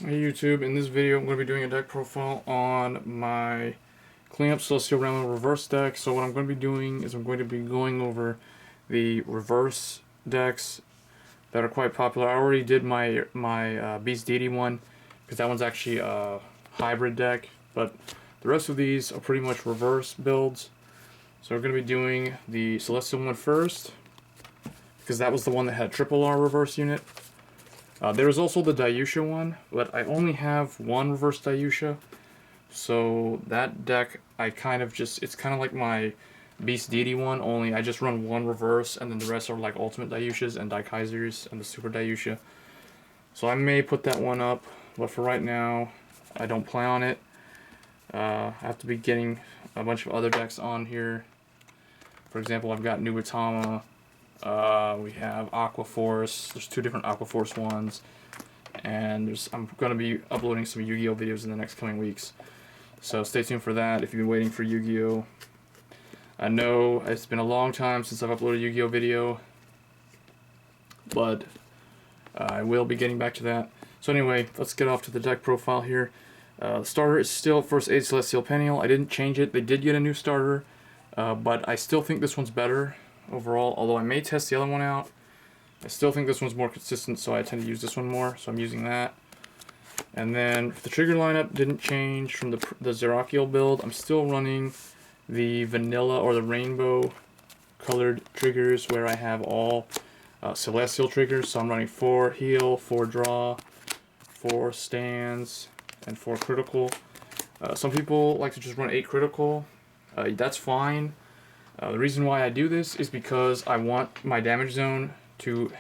Hey YouTube, in this video I'm going to be doing a deck profile on my Cleanup Celestial Ramiel reverse deck. So what I'm going to be doing is I'm going to be going over the reverse decks that are quite popular. I already did my Beast Deity one because that one's actually a hybrid deck, but the rest of these are pretty much reverse builds. So we're going to be doing the Celestial one first because that was the one that had triple R reverse unit. There is also the Dayusha one, but I only have one reverse Dayusha, so that deck I kind of just, it's kind of like my Beast Deity one, only I just run one reverse and then the rest are like ultimate Dayushas and Daikaisers and the super Dayusha. So I may put that one up, but for right now I don't plan on it. I have to be getting a bunch of other decks on here. For example, I've got Nubatama. We have Aqua Force. There's two different Aqua Force ones, and I'm going to be uploading some Yu-Gi-Oh videos in the next coming weeks. So stay tuned for that if you've been waiting for Yu-Gi-Oh. I know it's been a long time since I've uploaded a Yu-Gi-Oh video, but I will be getting back to that. So anyway, let's get off to the deck profile here. The starter is still First Aid Celestial Peniel. I didn't change it. They did get a new starter, but I still think this one's better overall, although I may test the other one out. I still think this one's more consistent, so I tend to use this one more, so I'm using that. And then the trigger lineup didn't change from the Raguel build. I'm still running the vanilla or the rainbow colored triggers where I have all celestial triggers. So I'm running 4 heal, 4 draw, 4 stands, and 4 critical. Some people like to just run 8 critical. That's fine. The reason why I do this is because I want my damage zone to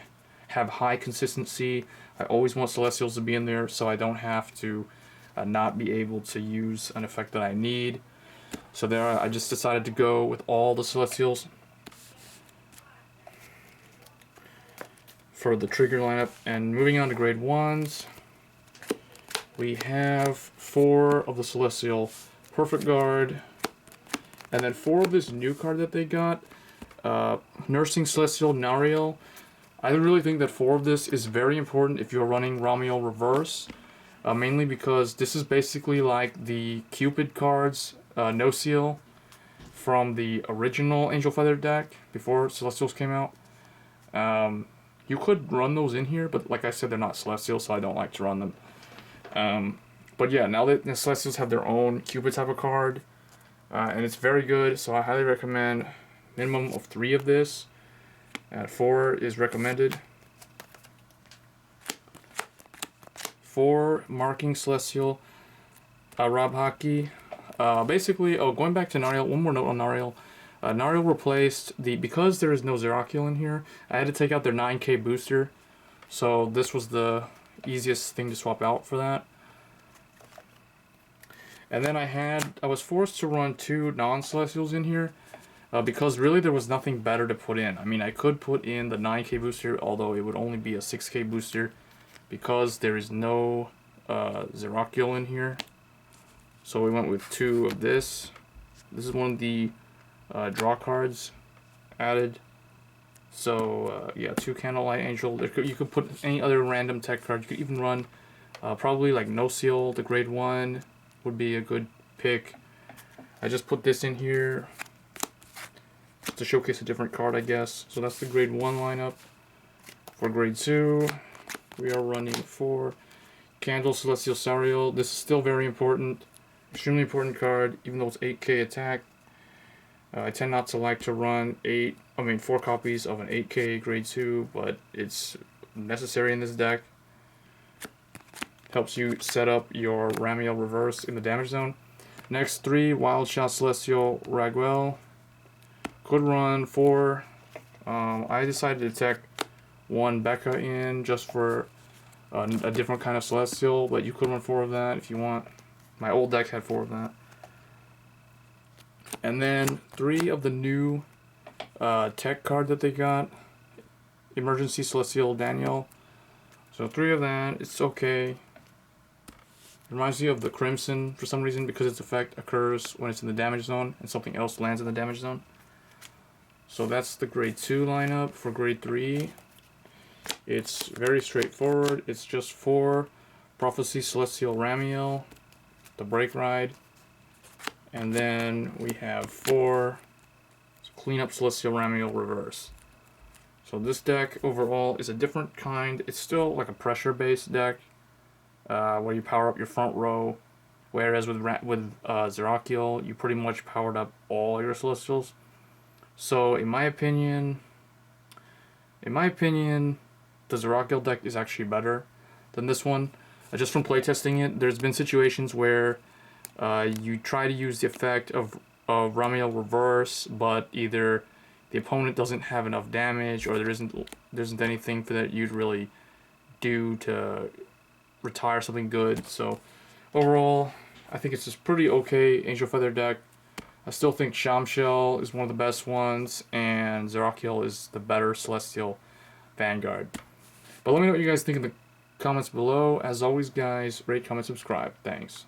have high consistency. I always want Celestials to be in there so I don't have to not be able to use an effect that I need. So there I just decided to go with all the Celestials for the trigger lineup. And moving on to grade 1s, we have 4 of the Celestial Perfect Guard, and then 4 of this new card that they got, Nursing Celestial Narelle. I really think that 4 of this is very important if you're running Ramiel Reverse, mainly because this is basically like the Cupid cards, No Seal, from the original Angel Feather deck before Celestials came out. You could run those in here, but like I said, they're not Celestials, so I don't like to run them. But yeah, now that the Celestials have their own Cupid type of card, and it's very good, so I highly recommend minimum of 3 of this. 4 is recommended. 4 Marking Celestial Arabhaki. Basically, going back to Narelle, one more note on Narelle. Narelle replaced because there is no Raguel in here, I had to take out their 9k booster, so this was the easiest thing to swap out for that. And then I was forced to run 2 non-Celestials in here because really there was nothing better to put in. I mean, I could put in the 9k booster, although it would only be a 6k booster because there is no Raguel in here. So we went with 2 of this. This is one of the draw cards added. So yeah, 2 Candlelight Angel. You could put any other random tech card. You could even run probably like No Seal, the grade 1 would be a good pick. I just put this in here to showcase a different card, I guess. So that's the grade 1 lineup. For grade 2, we are running 4 Candle Celestial Sariel. This is still very important, extremely important card, even though it's 8k attack. I tend not to like to run 4 copies of an 8k grade 2, but it's necessary in this deck. Helps you set up your Ramiel Reverse in the damage zone. Next, 3 Wild Shot Celestial Raguel. Could run 4. I decided to tech 1 Becca in just for a different kind of Celestial, but you could run 4 of that if you want. My old deck had 4 of that. And then 3 of the new tech card that they got, Emergency Celestial Danielle. So 3 of that, it's okay. Reminds me of the Crimson for some reason because its effect occurs when it's in the damage zone and something else lands in the damage zone. So that's the grade 2 lineup. For grade 3, it's very straightforward. It's just 4 Prophecy Celestial Ramiel, the Break Ride, and then we have 4 Cleanup Celestial Ramiel Reverse. So this deck overall is a different kind. It's still like a pressure-based deck, where you power up your front row, whereas with Raguel, you pretty much powered up all your Celestials. So in my opinion, the Raguel deck is actually better than this one. Just from playtesting it, there's been situations where you try to use the effect of Ramiel Reverse, but either the opponent doesn't have enough damage, or there isn't anything for that you'd really do to retire something good. So overall, I think it's just pretty okay Angel Feather deck. I still think Shamshell is one of the best ones, and Raguel is the better Celestial Vanguard. But let me know what you guys think in the comments below. As always, guys, rate, comment, subscribe. Thanks.